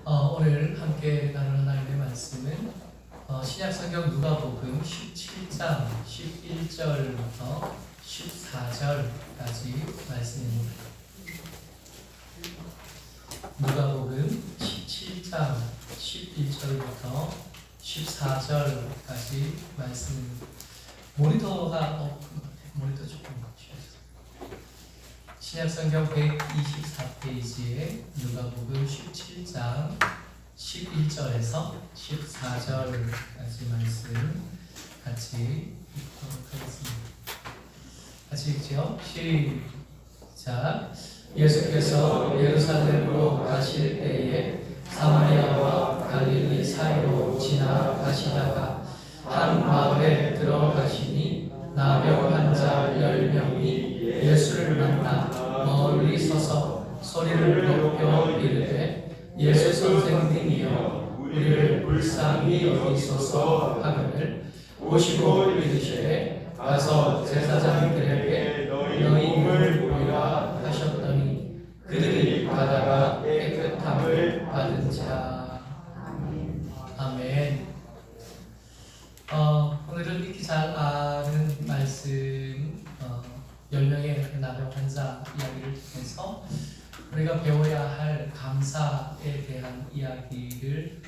오늘 함께 나눌 하나님의 말씀은 신약성경 누가복음 17장 11절부터 14절까지 말씀입니다. 누가복음 17장 11절부터 14절까지 말씀입니다. 모니터가 모니터 조금 주셔서 신약성경 124페이지에 누가복음 17장 11절에서 14절까지 말씀 같이 읽도록 하겠습니다. 같이 읽죠? 시작. 예수께서 예루살렘으로 가실 때에 사마리아와 갈릴리 사이로 지나가시다가 한 마을에 들어가시니 나병 환자 10명이 예수를 만나 멀리 서서 소리를 높여 이르되 예수 선생님이여 우리를 불쌍히 여기소서 하거늘 오시고 이르시되 가서 제사장들에게 너희 힘을 보이라 하셨더니 그들이 가다가 깨끗함을 받은지라. 아멘. 오늘은 익히 잘 아는 말씀 10명의 나병 환자 이야기를 통해서 우리가 배워야 할 감사에 대한 이야기를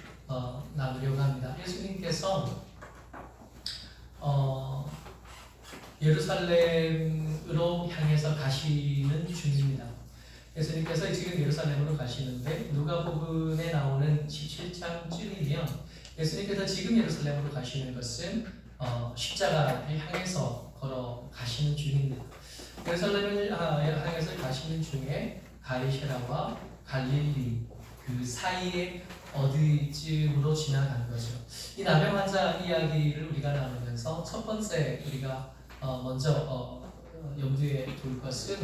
나누려고 합니다. 예수님께서 예루살렘으로 향해서 가시는 중입니다. 예수님께서 지금 예루살렘으로 가시는데 누가복음에 나오는 17장쯤이면 예수님께서 지금 예루살렘으로 가시는 것은 십자가를 향해서 걸어가시는 중입니다. 예루살렘을 향해서 가시는 중에 가이사랴와 갈릴리 그 사이에 어디쯤으로 지나간 거죠. 이 나병 환자 이야기를 우리가 나누면서 첫 번째 우리가 먼저 염두에 둘 것은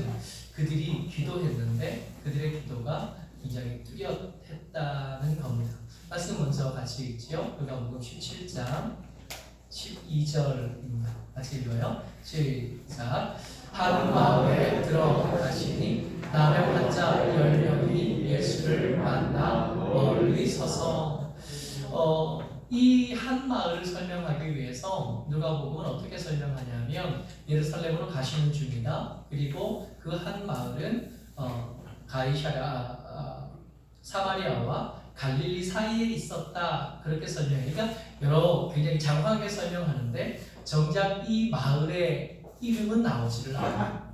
그들이 기도했는데 그들의 기도가 굉장히 뚜렷했다는 겁니다. 말씀 먼저 같이 읽지요. 누가복음 17장 12절입니다. 같이 읽어요. 시작. 한 마을에 들어가시니 나병 환자 10명이 예수를 만나 멀리 서서 이 한 마을을 설명하기 위해서 누가복음은 어떻게 설명하냐면 예루살렘으로 가시는 중이다. 그리고 그 한 마을은 가이사랴 사마리아와 갈릴리 사이에 있었다. 그렇게 설명해요. 그러니까 여러 굉장히 장황하게 설명하는데 정작 이 마을의 이름은 나오지를 않아요.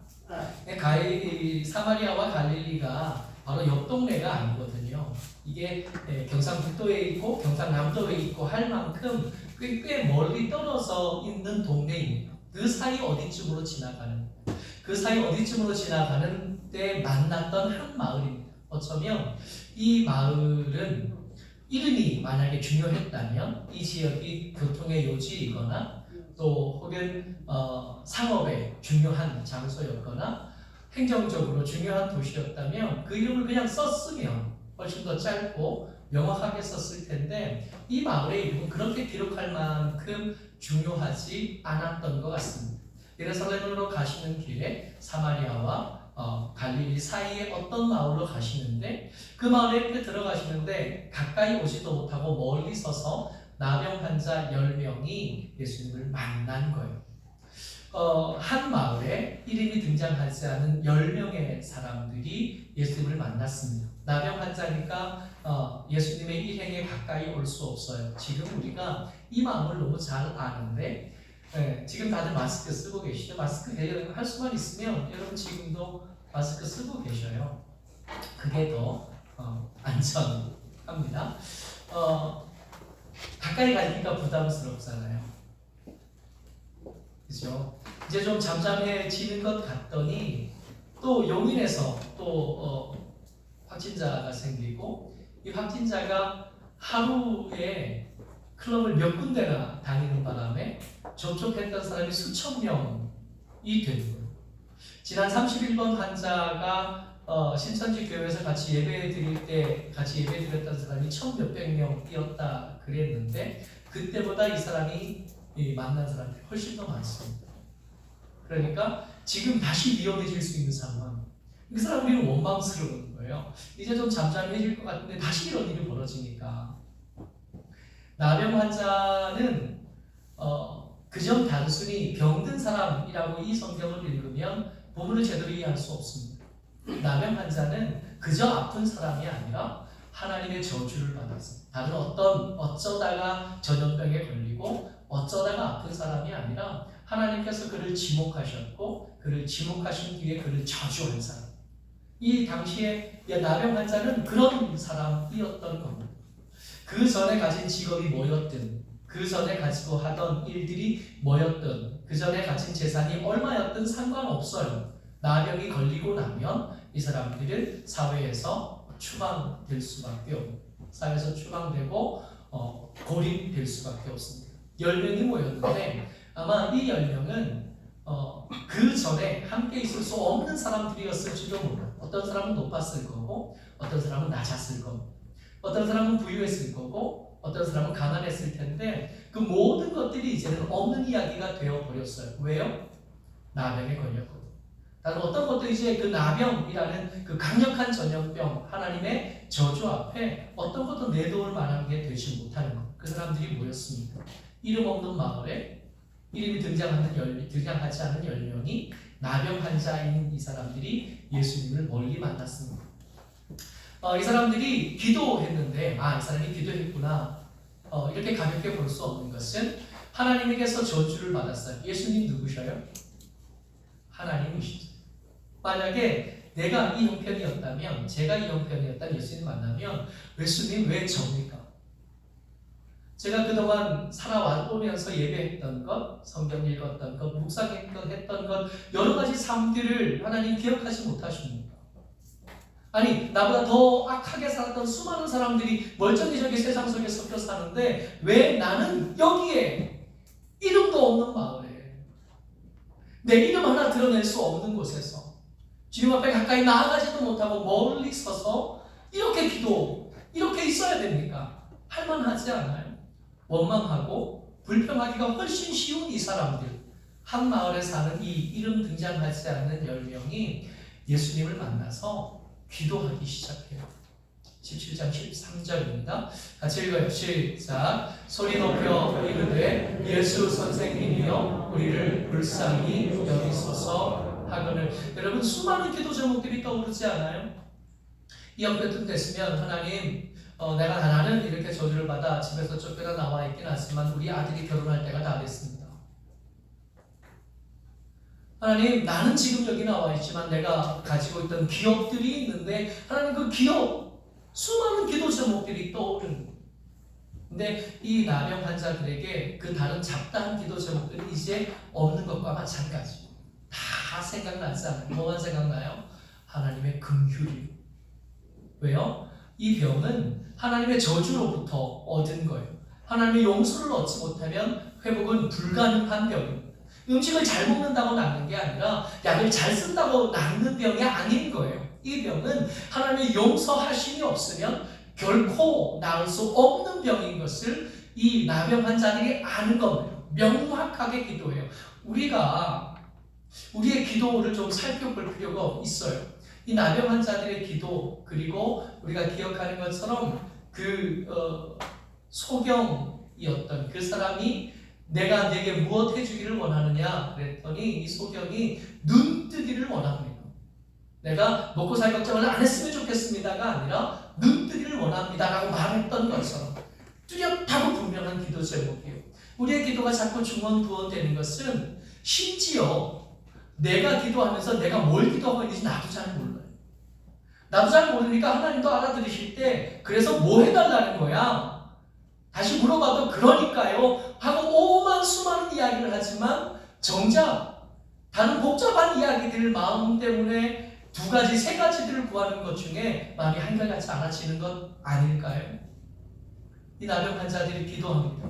사마리아와 갈릴리가 바로 옆 동네가 아니거든요. 이게 경상북도에 있고 경상남도에 있고 할 만큼 꽤 멀리 떨어져 있는 동네입니다. 그 사이 어디쯤으로 지나가는 때 만났던 한 마을입니다. 어쩌면 이 마을은 이름이 만약에 중요했다면 이 지역이 교통의 요지이거나 또 혹은 상업의 중요한 장소였거나 행정적으로 중요한 도시였다면 그 이름을 그냥 썼으면 훨씬 더 짧고 명확하게 썼을 텐데 이 마을의 이름은 그렇게 기록할 만큼 중요하지 않았던 것 같습니다. 예루살렘으로 가시는 길에 사마리아와 갈릴리 사이에 어떤 마을로 가시는데 그 마을에 이렇게 들어가시는데 가까이 오지도 못하고 멀리 서서 나병 환자 10명이 예수님을 만난 거예요. 한 마을에 이름이 등장하지 않은 10명의 사람들이 예수님을 만났습니다. 나병 환자니까 예수님의 일행에 가까이 올 수 없어요. 지금 우리가 이 마음을 너무 잘 아는데 지금 다들 마스크 쓰고 계시죠? 마스크 할 수만 있으면 여러분 지금도 마스크 쓰고 계셔요. 그게 더 안전합니다. 가까이 가니까 부담스럽잖아요. 그죠? 이제 좀 잠잠해지는 것 같더니 또 용인에서 또 확진자가 생기고 이 확진자가 하루에 클럽을 몇 군데나 다니는 바람에 접촉했던 사람이 수천 명이 되는 거예요. 지난 31번 환자가 신천지 교회에서 같이 예배드릴 때 같이 예배드렸던 사람이 1,000몇백 명이었다 그랬는데 그때보다 이 사람이 만난 사람들이 훨씬 더 많습니다. 그러니까 지금 다시 위험해질 수 있는 상황. 그 사람 우리는 원망스러운 거예요. 이제 좀 잠잠해질 것 같은데 다시 이런 일이 벌어지니까. 나병 환자는 그저 단순히 병든 사람이라고 이 성경을 읽으면 본문을 제대로 이해할 수 없습니다. 나병 환자는 그저 아픈 사람이 아니라 하나님의 저주를 받아서 다른 어쩌다가 전염병에 걸리고 어쩌다가 아픈 사람이 아니라 하나님께서 그를 지목하셨고 그를 지목하신 뒤에 그를 저주한 사람. 이 당시에 나병 환자는 그런 사람이었던 겁니다. 그 전에 가진 직업이 뭐였든 그 전에 가지고 하던 일들이 뭐였든 그 전에 가진 재산이 얼마였든 상관없어요. 나병이 걸리고 나면 이 사람들은 사회에서 추방될 수밖에 없고 사회에서 추방되고 고립될 수밖에 없습니다. 10명이 모였는데 아마 이 10명은 그 전에 함께 있을 수 없는 사람들이었을지도 몰라요. 어떤 사람은 높았을 거고 어떤 사람은 낮았을 거고 어떤 사람은 부유했을 거고 어떤 사람은 가난했을 텐데 그 모든 것들이 이제는 없는 이야기가 되어버렸어요. 왜요? 나병에 걸렸거든요. 다른 어떤 것도 이제 그 나병이라는 그 강력한 전염병 하나님의 저주 앞에 어떤 것도 내놓을 만한 게 되지 못하는 것. 그 사람들이 모였습니다. 이름 없는 마을에 이름이 등장하지 않은 10명이 나병 환자인 이 사람들이 예수님을 멀리 만났습니다. 이 사람들이 기도했는데 이 사람이 기도했구나 이렇게 가볍게 볼 수 없는 것은 하나님에게서 저주를 받았어요. 예수님 누구셔요? 하나님이시죠. 만약에 내가 이 형편이었다면 제가 이 형편이었다면 예수님 만나면 예수님 왜 접니까? 제가 그동안 살아오면서 예배했던 것, 성경 읽었던 것, 묵상했던 것 여러 가지 삶들을 하나님 기억하지 못하십니까? 아니 나보다 더 악하게 살았던 수많은 사람들이 멀쩡히 저기 세상 속에 섞여 사는데 왜 나는 여기에 이름도 없는 마을에 내 이름 하나 드러낼 수 없는 곳에서 주님 앞에 가까이 나아가지도 못하고 멀리 서서 이렇게 이렇게 있어야 됩니까? 할만하지 않아요? 원망하고 불평하기가 훨씬 쉬운 이 사람들 한 마을에 사는 이 이름 등장하지 않는 10명이 예수님을 만나서 기도하기 시작해요. 17장 13절입니다. 같이 읽어요. 시작. 소리 높여 이르되 예수 선생님이여 우리를 불쌍히 여기소서 하거늘. 여러분 수많은 기도 제목들이 떠오르지 않아요? 이 형편쯤 됐으면 하나님 나는 이렇게 저주를 받아 집에서 쫓겨나 나와 있긴 하지만 우리 아들이 결혼할 때가 다 됐습니다. 하나님 나는 지금 여기 나와 있지만 내가 가지고 있던 기업들이 있는데 하나님 그 기업 수많은 기도 제목들이 떠오르는 거예요. 근데 이 나병 환자들에게 그 다른 잡다한 기도 제목들이 이제 없는 것과 마찬가지. 다 생각나지 않아요. 뭐만 생각나요? 하나님의 긍휼이. 왜요? 이 병은 하나님의 저주로부터 얻은 거예요. 하나님의 용서를 얻지 못하면 회복은 불가능한 병입니다. 음식을 잘 먹는다고 낫는 게 아니라 약을 잘 쓴다고 낫는 병이 아닌 거예요. 이 병은 하나님의 용서하심이 없으면 결코 나을 수 없는 병인 것을 이 나병 환자들이 아는 겁니다. 명확하게 기도해요. 우리가 우리의 기도를 좀 살펴볼 필요가 있어요. 이 나병 환자들의 기도 그리고 우리가 기억하는 것처럼 그 소경이었던 그 사람이 내가 네게 무엇 해주기를 원하느냐 그랬더니 이 소경이 눈 뜨기를 원합니다. 내가 먹고 살 걱정을 안 했으면 좋겠습니다가 아니라 눈 뜨기를 원합니다 라고 말했던 것처럼 뚜렷하고 분명한 기도 제목이에요. 우리의 기도가 자꾸 중언부언되는 것은 심지어 내가 기도하면서 내가 뭘 기도하고 있는지 나도 잘 몰라요. 나도 잘 모르니까 하나님도 알아들으실 때 그래서 뭐 해달라는 거야? 다시 물어봐도 그러니까요 하고 오만 수많은 이야기를 하지만 정작 다른 복잡한 이야기들 마음 때문에 두 가지, 세 가지들을 구하는 것 중에 마음이 한결같이 않아지는 것 아닐까요? 이 나병 환자들이 기도합니다.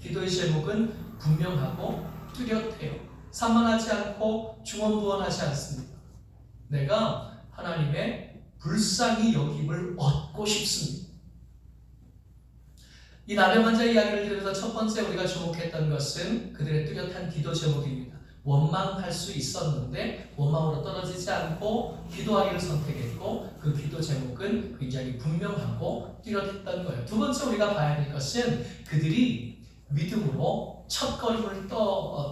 기도의 제목은 분명하고 뚜렷해요. 산만하지 않고 중언부언하지 않습니다. 내가 하나님의 불쌍히 여김을 얻고 싶습니다. 이 나병 환자의 이야기를 들으면서 첫 번째 우리가 주목했던 것은 그들의 뚜렷한 기도 제목입니다. 원망할 수 있었는데 원망으로 떨어지지 않고 기도하기를 선택했고 그 기도 제목은 굉장히 분명하고 뚜렷했던 거예요. 두 번째 우리가 봐야 될 것은 그들이 믿음으로 첫걸음을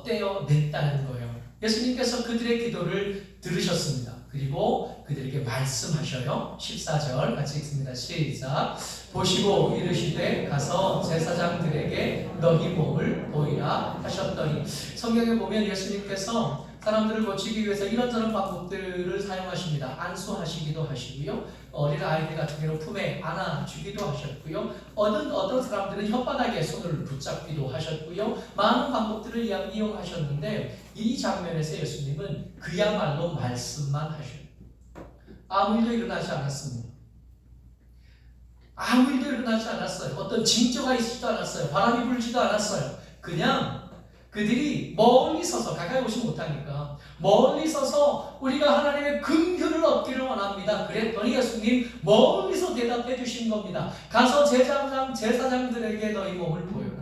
떼어냈다는 거예요. 예수님께서 그들의 기도를 들으셨습니다. 그리고 그들에게 말씀하셔요. 14절 같이 읽습니다. 시작. 보시고 이르시되 가서 제사장들에게 너희 몸을 보이라 하셨더니, 성경에 보면 예수님께서 사람들을 고치기 위해서 이런저런 방법들을 사용하십니다. 안수하시기도 하시고요, 어린 아이들 같은 경우는 품에 안아주기도 하셨고요, 어떤 사람들은 혓바닥에 손을 붙잡기도 하셨고요, 많은 방법들을 이용하셨는데 이 장면에서 예수님은 그야말로 말씀만 하셔요. 아무 일도 일어나지 않았습니다. 아무 일도 일어나지 않았어요. 어떤 징조가 있지도 않았어요. 바람이 불지도 않았어요. 그냥 그들이 멀리 서서, 가까이 오지 못하니까 멀리 서서 우리가 하나님의 긍휼을 얻기를 원합니다. 그랬더니 예수님 멀리서 대답해 주신 겁니다. 가서 제사장들에게 너희 몸을 보여라.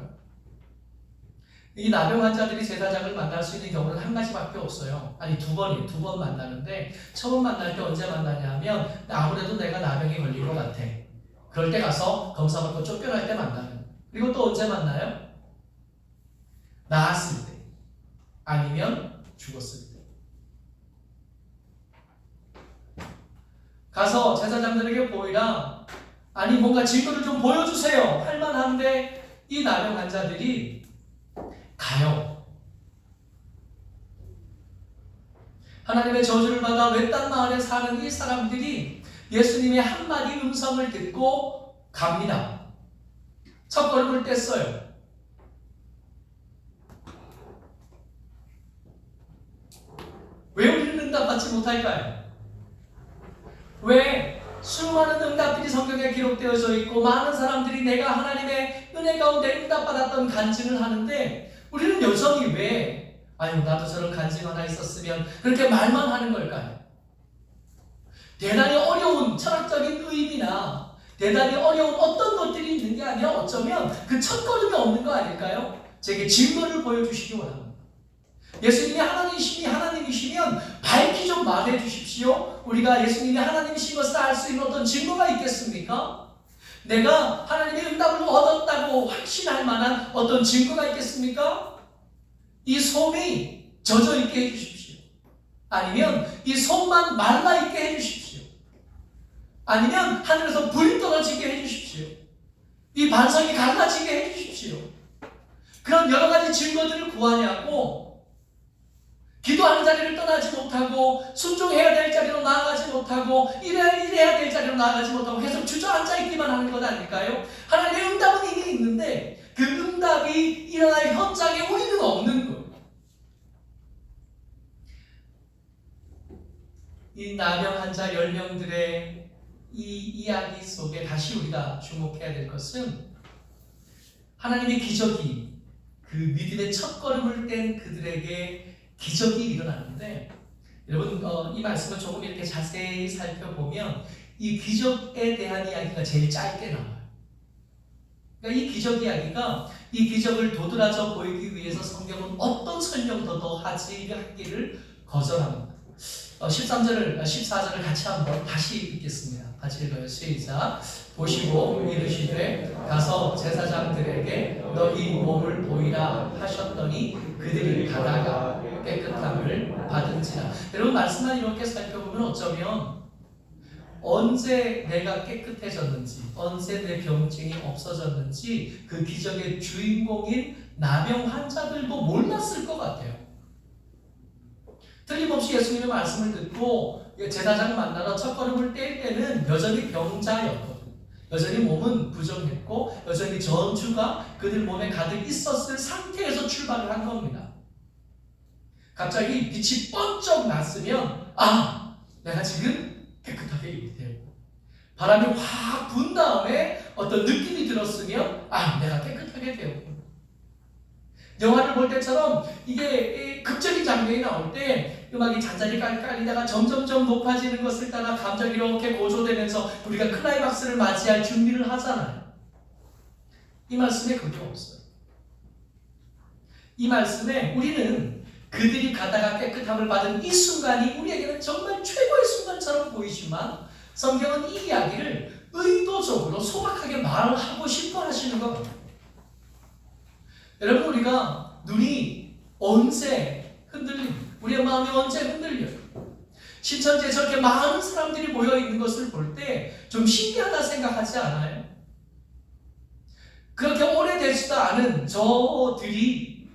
이 나병 환자들이 제사장을 만날 수 있는 경우는 한 가지밖에 없어요. 아니, 두 번 만나는데, 처음 만날 때 언제 만나냐면 아무래도 내가 나병에 걸린 것 같아. 그럴 때 가서 검사받고 쫓겨날 때 만나는. 그리고 또 언제 만나요? 나았을 때, 아니면 죽었을 때. 가서 제사장들에게 보이라, 아니 뭔가 증거를 좀 보여주세요 할만한데 이 나병 환자들이 가요. 하나님의 저주를 받아 외딴 마을에 사는 이 사람들이 예수님의 한마디 음성을 듣고 갑니다. 첫걸음을 뗐어요. 왜 우리는 응답받지 못할까요? 왜 수많은 응답들이 성경에 기록되어져 있고 많은 사람들이 내가 하나님의 은혜 가운데 응답받았던 간증을 하는데 우리는 여전히 왜 아유 나도 저런 간증 하나 있었으면 그렇게 말만 하는 걸까요? 대단히 어려운 철학적인 의미나 대단히 어려운 어떤 것들이 있는 게 아니라 어쩌면 그 첫걸음이 없는 거 아닐까요? 제게 증거를 보여주시기 원합니다. 예수님이 하나님이시면 밝히 좀 말해 주십시오. 우리가 예수님이 하나님이신 것을 알 수 있는 어떤 증거가 있겠습니까? 내가 하나님의 응답을 얻었다고 확신할 만한 어떤 증거가 있겠습니까? 이 솜이 젖어 있게 해주십시오. 아니면 이 솜만 말라 있게 해주십시오. 아니면 하늘에서 불이 떨어지게 해주십시오. 이 반석이 갈라지게 해주십시오. 그런 여러 가지 증거들을 구하냐고 기도하는 자리를 떠나지 못하고 순종해야 될 자리로 나아가지 못하고 이래야 될 자리로 나아가지 못하고 계속 주저앉아 있기만 하는 것 아닐까요? 하나님의 응답은 이미 있는데 그 응답이 일어날 현장에 우리는 없는 거예요. 이 나병 환자 10명들의 이 이야기 속에 다시 우리가 주목해야 될 것은 하나님의 기적이 그 믿음의 첫걸음을 뗀 그들에게 기적이 일어나는데 여러분 이 말씀을 조금 이렇게 자세히 살펴보면 이 기적에 대한 이야기가 제일 짧게 나와요. 그러니까 이 기적 이야기가 이 기적을 도드라져 보이기 위해서 성경은 어떤 설명도 더 하기를 거절합니다. 14절을 같이 한번 다시 읽겠습니다. 같이 읽어요. 시작. 보시고 이르시되 가서 제사장들에게 너희 몸을 보이라 하셨더니 그들이 가다가 깨끗함을 받은지라. 여러분 말씀만 이렇게 살펴보면 어쩌면 언제 내가 깨끗해졌는지 언제 내 병증이 없어졌는지 그 기적의 주인공인 나병 환자들도 몰랐을 것 같아요. 틀림없이 예수님의 말씀을 듣고 제사장 만나러 첫걸음을 뗄 때는 여전히 병자였거든요. 여전히 몸은 부정했고 여전히 전주가 그들 몸에 가득 있었을 상태에서 출발을 한 겁니다. 갑자기 빛이 번쩍 났으면 아! 내가 지금 깨끗하게 되고 바람이 확 분 다음에 어떤 느낌이 들었으면 아! 내가 깨끗하게 되고 영화를 볼 때처럼 이게 극적인 장면이 나올 때 음악이 잔잔히 깔리다가 점점점 높아지는 것을 따라 감정이 이렇게 고조되면서 우리가 클라이막스를 맞이할 준비를 하잖아요. 이 말씀에 그게 없어요. 이 말씀에 우리는 그들이 가다가 깨끗함을 받은 이 순간이 우리에게는 정말 최고의 순간처럼 보이지만 성경은 이 이야기를 의도적으로 소박하게 말하고 싶어 하시는 겁니다. 여러분, 우리가 눈이 언제 흔들립니까? 우리의 마음이 언제 흔들려요? 신천지에 저렇게 많은 사람들이 모여있는 것을 볼 때 좀 신기하다 생각하지 않아요? 그렇게 오래되지도 않은 저들이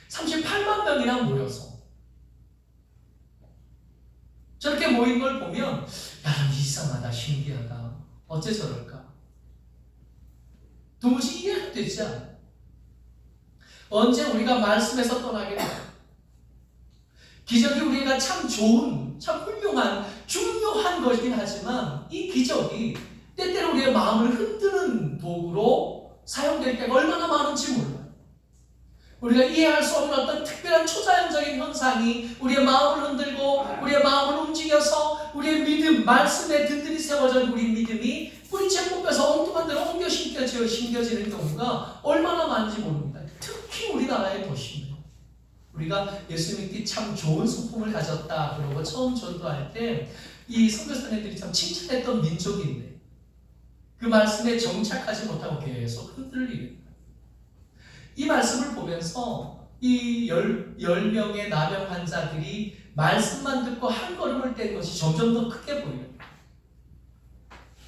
38만 명이나 모여서 저렇게 모인 걸 보면 나름 이상하다, 신기하다, 어째 저럴까? 도무지 이해가 되지 않아요. 언제 우리가 말씀에서 떠나게 될까? 기적이 우리가 참 좋은, 참 훌륭한, 중요한 것이긴 하지만 이 기적이 때때로 우리의 마음을 흔드는 도구로 사용될 때가 얼마나 많은지 몰라요. 우리가 이해할 수 없는 어떤 특별한 초자연적인 현상이 우리의 마음을 흔들고 우리의 마음을 움직여서 우리의 믿음, 말씀에 든든히 세워진 우리 믿음이 뿌리채 뽑혀서 엉뚱한 데로 옮겨 심겨지는 경우가 얼마나 많은지 모릅니다. 특히 우리나라의 도시입니다. 우리가 예수 믿기 참 좋은 성품을 가졌다 그러고 처음 전도할 때 이 선교사님들이 참 칭찬했던 민족인데 그 말씀에 정착하지 못하고 계속 흔들리게. 이 말씀을 보면서 이 10명의 나병 환자들이 말씀만 듣고 한 걸음을 뗀 것이 점점 더 크게 보여요.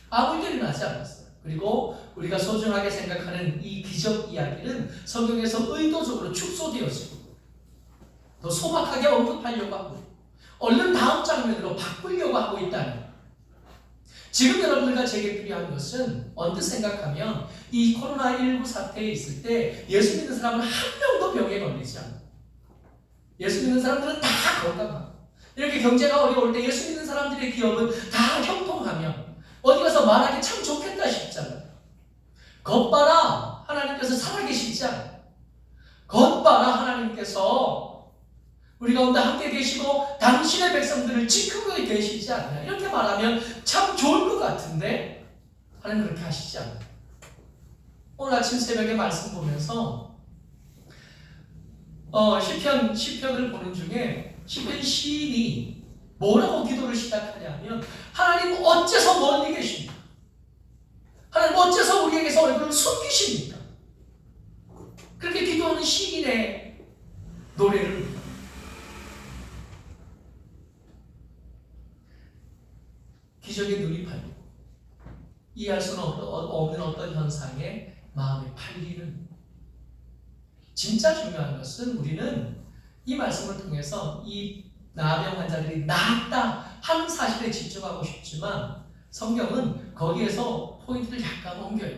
아무 일이 나지 않았어요. 그리고 우리가 소중하게 생각하는 이 기적 이야기는 성경에서 의도적으로 축소되어지고 더 소박하게 언급하려고 하고 얼른 다음 장면으로 바꾸려고 하고 있다는. 지금 여러분들과 제게 필요한 것은 언뜻 생각하면 이 코로나19 사태에 있을 때 예수 믿는 사람은 한 명도 병에 걸리지 않아요. 예수 믿는 사람들은 다 건강하고 이렇게 경제가 어려울 때 예수 믿는 사람들의 기업은 다 형통하며 어디 가서 말하기 참 좋겠다 싶잖아요. 겉 봐라, 하나님께서 살아계시지 않아요. 겉 봐라, 하나님께서 우리 가운데 함께 계시고 당신의 백성들을 지키고 계시지 않냐. 이렇게 말하면 참 좋을 것 같은데 하나님 그렇게 하시지 않아요. 오늘 아침 새벽에 말씀 보면서 시편을 보는 중에 시편 시인이 뭐라고 기도를 시작하냐면 하나님 어째서 멀리 계십니까? 하나님 어째서 우리에게서 얼굴을 숨기십니까? 그렇게 기도하는 시인의 노래를 기적에 눈이 팔리고 이해할 수는 없는 어떤 현상에 마음이 팔리는. 진짜 중요한 것은 우리는 이 말씀을 통해서 이 나병 환자들이 낫다 하는 사실에 집중하고 싶지만 성경은 거기에서 포인트를 약간 옮겨요.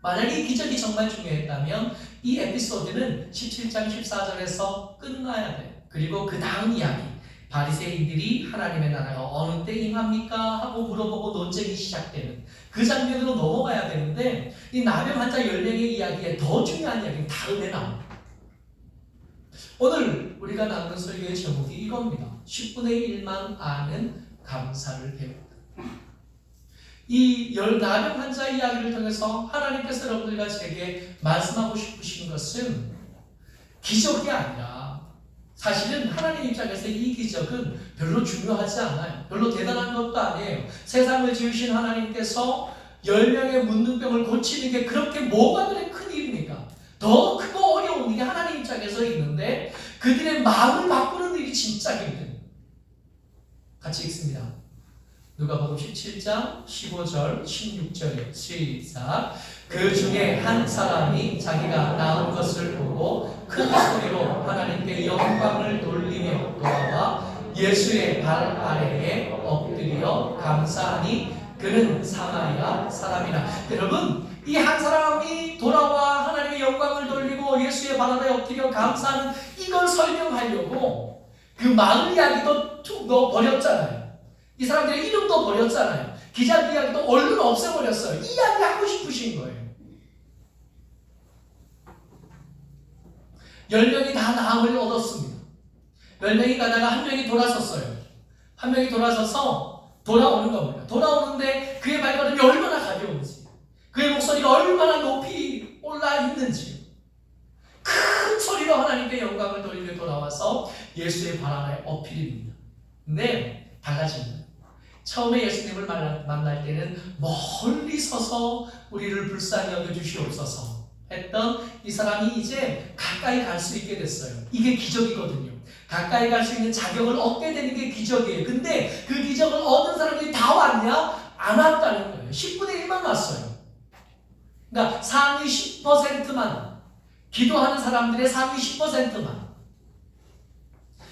만약에 이 기적이 정말 중요했다면 이 에피소드는 17장 14절에서 끝나야 돼요. 그리고 그 다음 이야기 바리새인들이 하나님의 나라가 어느 때 임합니까? 하고 물어보고 논쟁이 시작되는 그 장면으로 넘어가야 되는데 이 나병 환자 10명의 이야기에 더 중요한 이야기는 다음에 나옵니다. 오늘 우리가 나누는 설교의 제목이 이겁니다. 10분의 1만 아는 감사를 배운다. 이 나병 환자 이야기를 통해서 하나님께서 여러분들과 제게 말씀하고 싶으신 것은 기적이 아니라 사실은 하나님 입장에서 이 기적은 별로 중요하지 않아요. 별로 대단한 것도 아니에요. 세상을 지으신 하나님께서 10명의 문둥병을 고치는 게 그렇게 뭐가 그래 큰 일입니까? 더 크고 어려운 일이 하나님 입장에서 있는데 그들의 마음을 바꾸는 일이 진짜 힘든. 같이 읽습니다. 누가복음 17장 15절 16절에 시작. 그 중에 한 사람이 자기가 나은 것을 보고 큰 소리로 하나님께 영광을 돌리며 돌아와 예수의 발 아래에 엎드려 감사하니 그는 사마리아 사람이라. 여러분, 이 한 사람이 돌아와 하나님의 영광을 돌리고 예수의 발 아래에 엎드려 감사하는 이걸 설명하려고 그 마을 이야기도 툭 넣어버렸잖아요. 이 사람들의 이름도 버렸잖아요. 기자 이야기도 얼른 없애버렸어요. 이 이야기 하고 싶으신 거예요. 10명이 다 나음을 얻었습니다. 10명이 가다가 한 명이 돌아섰어요. 한 명이 돌아서서 돌아오는 겁니다. 돌아오는데 그의 발걸음이 얼마나 가벼운지, 그의 목소리가 얼마나 높이 올라 있는지 큰 소리로 하나님께 영광을 돌리며 돌아와서 돌아와서 예수의 발 아래 엎드립니다. 근데 달라집니다. 처음에 예수님을 만날 때는 멀리 서서 우리를 불쌍히 여겨주시옵소서 했던 이 사람이 이제 가까이 갈 수 있게 됐어요. 이게 기적이거든요. 가까이 갈 수 있는 자격을 얻게 되는 게 기적이에요. 근데 그 기적을 얻은 사람들이 다 왔냐? 안 왔다는 거예요. 10분의 1만 왔어요. 그러니까 상위 10%만, 기도하는 사람들의 상위 10%만,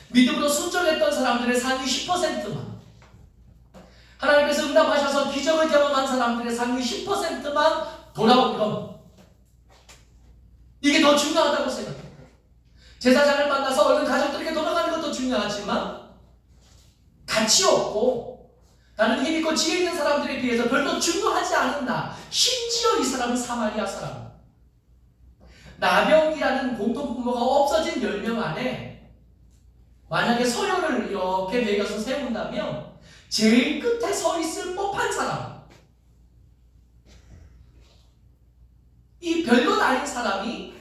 믿음으로 순종했던 사람들의 상위 10%만, 하나님께서 응답하셔서 기적을 경험한 사람들의 상위 10%만 돌아온 것, 이게 더 중요하다고 생각해요. 제사장을 만나서 얼른 가족들에게 돌아가는 것도 중요하지만 가치 없고 나는 힘 있고 지혜 있는 사람들에 비해서 별로 중요하지 않은 나, 심지어 이 사람은 사마리아 사람, 나병이라는 공통분모가 없어진 10명 안에 만약에 서열을 이렇게 매겨서 세운다면 제일 끝에 서 있을 법한 사람, 이 별것 아닌 사람이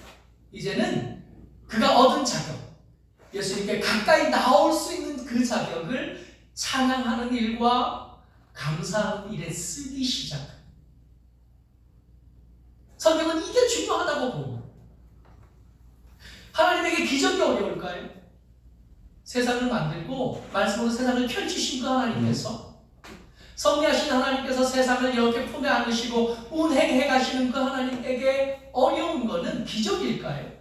이제는 그가 얻은 자격, 예수님께 가까이 나올 수 있는 그 자격을 찬양하는 일과 감사하는 일에 쓰기 시작합니다. 성경은 이게 중요하다고 봅니다. 하나님에게 기적이 어려울까요? 세상을 만들고 말씀으로 세상을 펼치신 그 하나님께서, 섭리하신 하나님께서 세상을 이렇게 품에 안으시고 운행해 가시는 그 하나님에게 어려운 것은 기적일까요?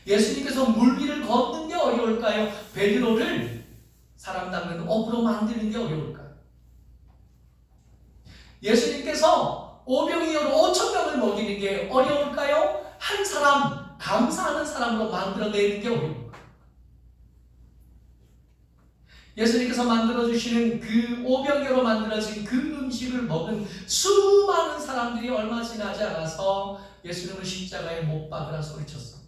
예수님께서 물 위를 걷는 게 어려울까요? 베드로를 사람 닦는 업으로 만드는 게 어려울까요? 예수님께서 오병이어로 5,000명을 먹이는 게 어려울까요? 한 사람, 감사하는 사람으로 만들어내는 게 어려울까요? 예수님께서 만들어주시는 그 오병이어로 만들어진 그 음식을 먹은 수많은 사람들이 얼마 지나지 않아서 예수님을 십자가에 못 박으라 소리쳤어.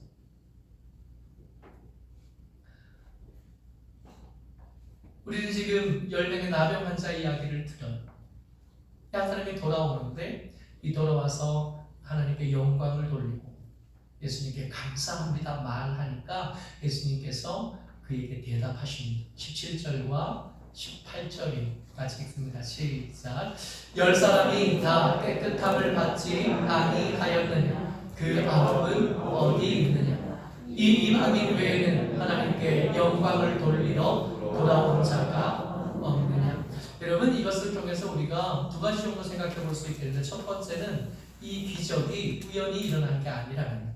우리는 지금 10명의 나병 환자 이야기를 들어요. 한 사람이 돌아오는데 이 돌아와서 하나님께 영광을 돌리고 예수님께 감사합니다 말하니까 예수님께서 그에게 대답하십니다. 17절과 18절이 같이 읽습니다. 시작. 10사람이 다 깨끗함을 받지 아니하였느냐? 그 아픔은 어디 있느냐? 이 이방인 외에는 하나님께 영광을 돌리러 돌아온 자가 없느냐? 여러분, 이것을 통해서 우리가 두 가지 정도 생각해 볼 수 있겠는데, 첫 번째는 이 기적이 우연히 일어난 게 아니라는 거예요.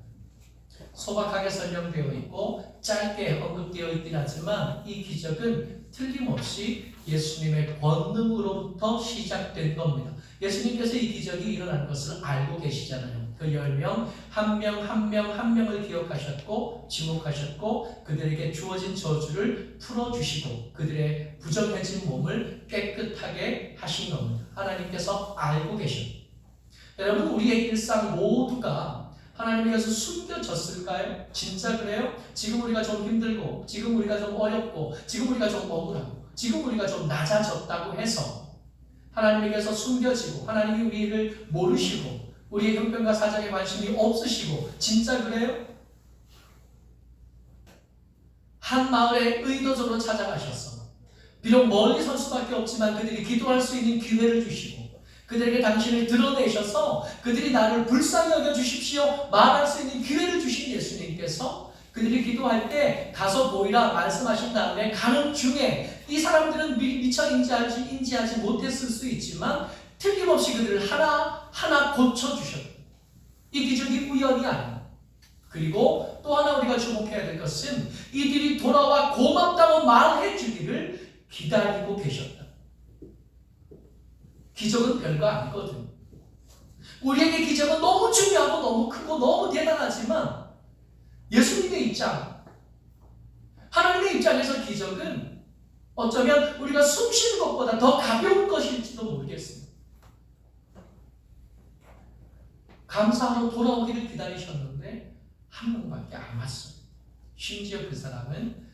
소박하게 설명되어 있고 짧게 언급되어 있긴 하지만 이 기적은 틀림없이 예수님의 권능으로부터 시작된 겁니다. 예수님께서 이 기적이 일어난 것을 알고 계시잖아요. 그 10명, 한 명을 기억하셨고 지목하셨고 그들에게 주어진 저주를 풀어주시고 그들의 부정해진 몸을 깨끗하게 하신 겁니다. 하나님께서 알고 계십니다. 여러분, 우리의 일상 모두가 하나님께서 숨겨졌을까요? 진짜 그래요? 지금 우리가 좀 힘들고 지금 우리가 좀 어렵고 지금 우리가 좀 억울하고 지금 우리가 좀 낮아졌다고 해서 하나님에게서 숨겨지고 하나님이 우리를 모르시고 우리의 형편과 사정에 관심이 없으시고 진짜 그래요? 한 마을에 의도적으로 찾아가셔서 비록 멀리 설 수밖에 없지만 그들이 기도할 수 있는 기회를 주시고 그들에게 당신을 드러내셔서 그들이 나를 불쌍히 여겨주십시오 말할 수 있는 기회를 주신 예수님께서 그들이 기도할 때 가서 보이라 말씀하신 다음에 가는 중에 이 사람들은 미처 인지하지 못했을 수 있지만 틀림없이 그들을 하나하나 고쳐주셨다. 이 기적이 우연이 아닙니다. 그리고 또 하나 우리가 주목해야 될 것은 이들이 돌아와 고맙다고 말해 주기를 기다리고 계셨다. 기적은 별거 아니거든. 우리에게 기적은 너무 중요하고 너무 크고 너무 대단하지만 예수님의 입장, 하나님의 입장에서 기적은 어쩌면 우리가 숨 쉬는 것보다 더 가벼운 것일지도 모르겠습니다. 감사하러 돌아오기를 기다리셨는데 한 명밖에 안 왔어요. 심지어 그 사람은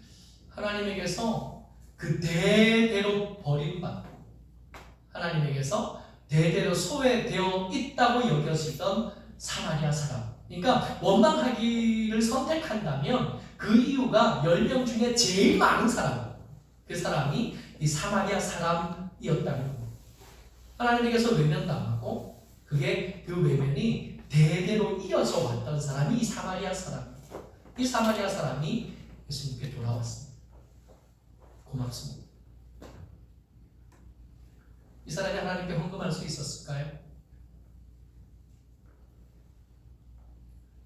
하나님에게서 그 대대로 버림받고 하나님에게서 대대로 소외되어 있다고 여겨지던 사마리아 사람. 그러니까 원망하기를 선택한다면 그 이유가 10명 중에 제일 많은 사람, 그 사람이 이 사마리아 사람이었다는 겁니다. 하나님에게서 외면당하고 그게 그 외면이 대대로 이어져 왔던 사람이 이 사마리아 사람. 이 사마리아 사람이 예수님께 돌아왔습니다. 고맙습니다. 이 사람이 하나님께 헌금할 수 있었을까요?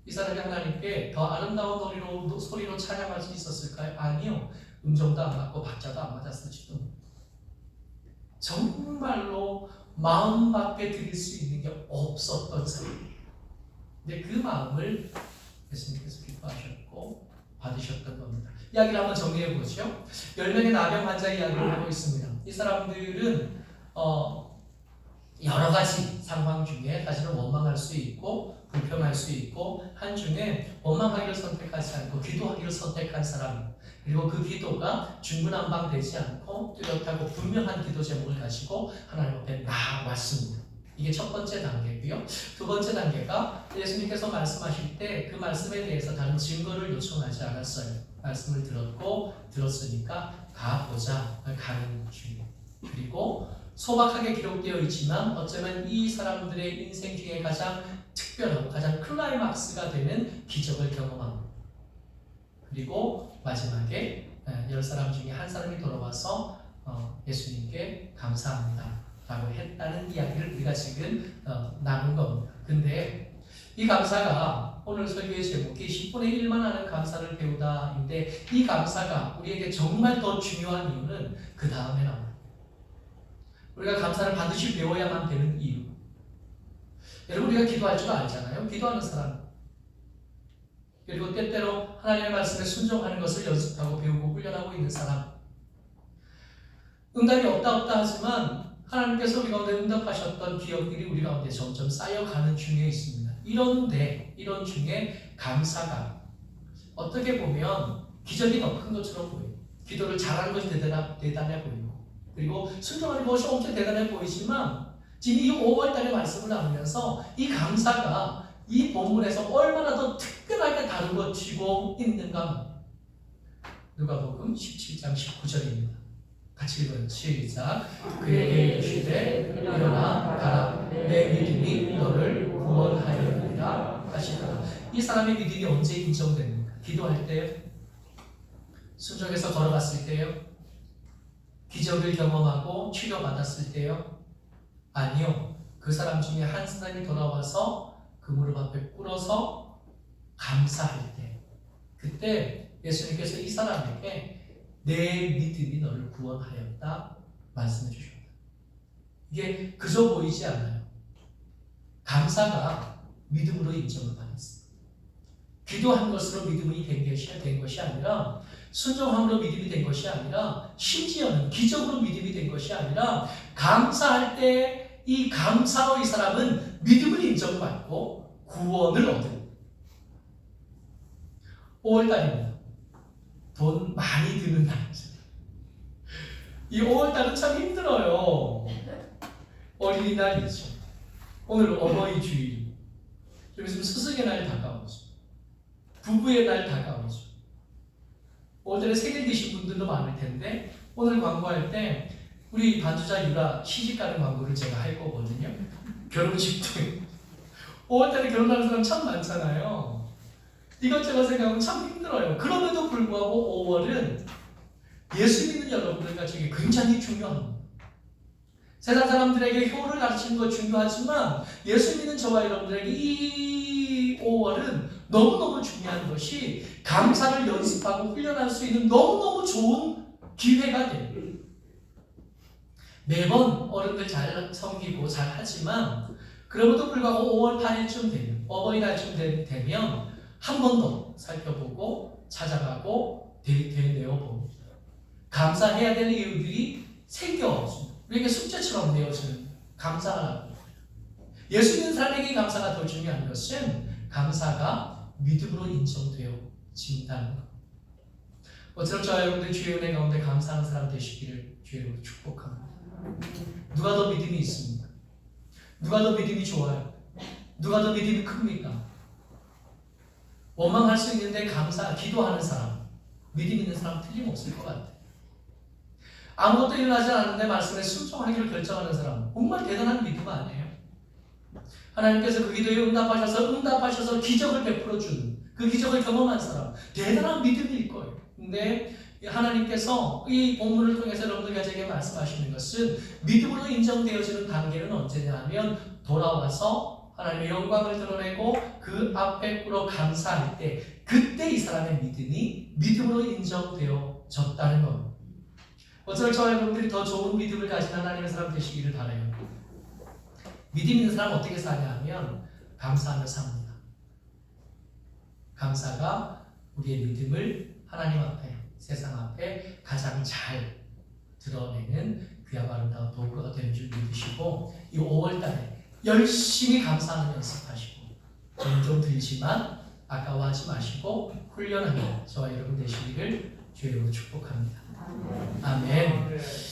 이 사람이 하나님께 더 아름다운 소리로 찬양할 수 있었을까요? 아니요. 음정도 안 맞고 박자도 안 맞았을지도. 정말로 마음밖에 드릴 수 있는 게 없었던 사람. 근데 그 마음을 예수님께서 기뻐하셨고 받으셨던 겁니다. 이야기를 한번 정리해 보죠. 10명의 나병 환자 이야기를 하고 있습니다. 이 사람들은 여러 가지 상황 중에 사실은 원망할 수 있고 불평할 수 있고 한중에 원망하기를 선택하지 않고 기도하기를 선택한 사람, 그리고 그 기도가 중구난방되지 않고 뚜렷하고 분명한 기도 제목을 가지고 하나님 앞에 나아왔습니다. 이게 첫 번째 단계고요. 두 번째 단계가 예수님께서 말씀하실 때 그 말씀에 대해서 다른 증거를 요청하지 않았어요. 말씀을 들었으니까 가보자 가는 중이에요. 그리고 소박하게 기록되어 있지만 어쩌면 이 사람들의 인생 중에 가장 특별하고 가장 클라이막스가 되는 기적을 경험합니다. 그리고 마지막에 10사람 중에 한 사람이 돌아와서 예수님께 감사합니다 라고 했다는 이야기를 우리가 지금 나눈 겁니다. 근데 이 감사가 오늘 설교의 제목이 10분의 1만 하는 감사를 배우다인데, 이 감사가 우리에게 정말 더 중요한 이유는 그 다음에 나옵니다. 우리가 감사를 반드시 배워야만 되는 이유. 여러분, 우리가 기도할 줄 알잖아요. 기도하는 사람. 그리고 때때로 하나님의 말씀에 순종하는 것을 연습하고 배우고 훈련하고 있는 사람. 응답이 없다 하지만 하나님께서 우리 가운데 응답하셨던 기억들이 우리 가운데 점점 쌓여가는 중에 있습니다. 이런 중에 감사가 어떻게 보면 기적이 더 큰 것처럼 보여요. 기도를 잘하는 것이 대단해 보이고, 그리고 순종하는 것이 엄청 대단해 보이지만 지금 이 5월달에 말씀을 나누면서 이 감사가 이 본문에서 얼마나 더 특별하게 다루어지고 있는가. 누가복음 17장 19절입니다. 같이 읽어요. 시작. 그에게 이르시되 일어나 가라. 내 믿음이 너를 구원하였느니라 하시더라. 이 사람의 믿음이 언제 인정됩니까? 기도할 때요? 순종해서 걸어갔을 때요? 기적을 경험하고 치료받았을 때요? 아니요. 그 사람 중에 한 사람이 돌아와서 그 무릎 앞에 꿇어서 감사할 때, 그때 예수님께서 이 사람에게 내 믿음이 너를 구원하였다 말씀해 주십니다. 이게 그저 보이지 않아요. 감사가 믿음으로 인정을 받았습니다. 기도한 것으로 믿음이 된 것이 아니라, 순종함으로 믿음이 된 것이 아니라, 심지어는 기적으로 믿음이 된 것이 아니라, 감사할 때 이 감사로 이 사람은 믿음을 인정받고 구원을 얻은 5월달입니다. 돈 많이 드는 날이죠. 이 5월달은 참 힘들어요. 어린이날이죠. 오늘 어버이 주일. 좀 있으면 스승의 날 다가오죠. 부부의 날 다가오죠. 5월달에 생일 드신 분들도 많을 텐데, 오늘 광고할 때 우리 반주자 유라 시집가는 광고를 제가 할 거거든요. 결혼식도 5월달에 결혼하는 사람 참 많잖아요. 이것저것 생각하면 참 힘들어요. 그럼에도 불구하고 5월은 예수 믿는 여러분들 가정에 굉장히 중요합니다. 세상 사람들에게 효를 가르치는 것 중요하지만 예수 믿는 저와 여러분들에게 이 5월은 너무너무 중요한 것이, 감사를 연습하고 훈련할 수 있는 너무너무 좋은 기회가 됩니다. 매번 어른들 잘 섬기고 잘 하지만, 그럼에도 불구하고 5월 8일쯤 되면, 어버이날쯤 되면 한 번 더 살펴보고 찾아가고 되뇌어 봅니다. 감사해야 되는 이유들이 생겨서 우리에게 숙제처럼 내어지는 감사하라고. 예수 믿는 사람에게 감사가 더 중요한 것은 감사가 믿음으로 인정되어진다는 것. 모처럼 저와 여러분들 주의 은혜 가운데 감사하는 사람 되시기를 주의로 축복합니다. 누가 더 믿음이 있습니까? 누가 더 믿음이 좋아요? 누가 더 믿음이 큽니까? 원망할 수 있는데 기도하는 사람, 믿음 있는 사람 틀림없을 것 같아요. 아무것도 일어나지 않았는데 말씀에 순종하기를 결정하는 사람, 정말 대단한 믿음 아니에요? 하나님께서 그 기도에 응답하셔서 기적을 베풀어 준 그 기적을 경험한 사람, 대단한 믿음일 거예요. 근데 하나님께서 이 본문을 통해서 여러분들에게 말씀하시는 것은 믿음으로 인정되어지는 단계는 언제냐면 돌아와서 하나님의 영광을 드러내고 그 앞에 꿇어 감사할 때 그때 이 사람의 믿음이 믿음으로 인정되어졌다는 겁니다. 어쩔 저와 여러분들이 더 좋은 믿음을 가진 하나님의 사람 되시기를 바라요. 믿음 있는 사람 어떻게 사냐 하면 감사하며 삽니다. 감사가 우리의 믿음을 하나님 앞에, 세상 앞에 가장 잘 드러내는 그야말로 아름다운 도구가 되는 줄 믿으시고 이 5월달에 열심히 감사하는 연습하시고 돈 좀 들지만 아까워하지 마시고 훈련하는 저와 여러분 되시기를 주의 이름으로 축복합니다. 아멘.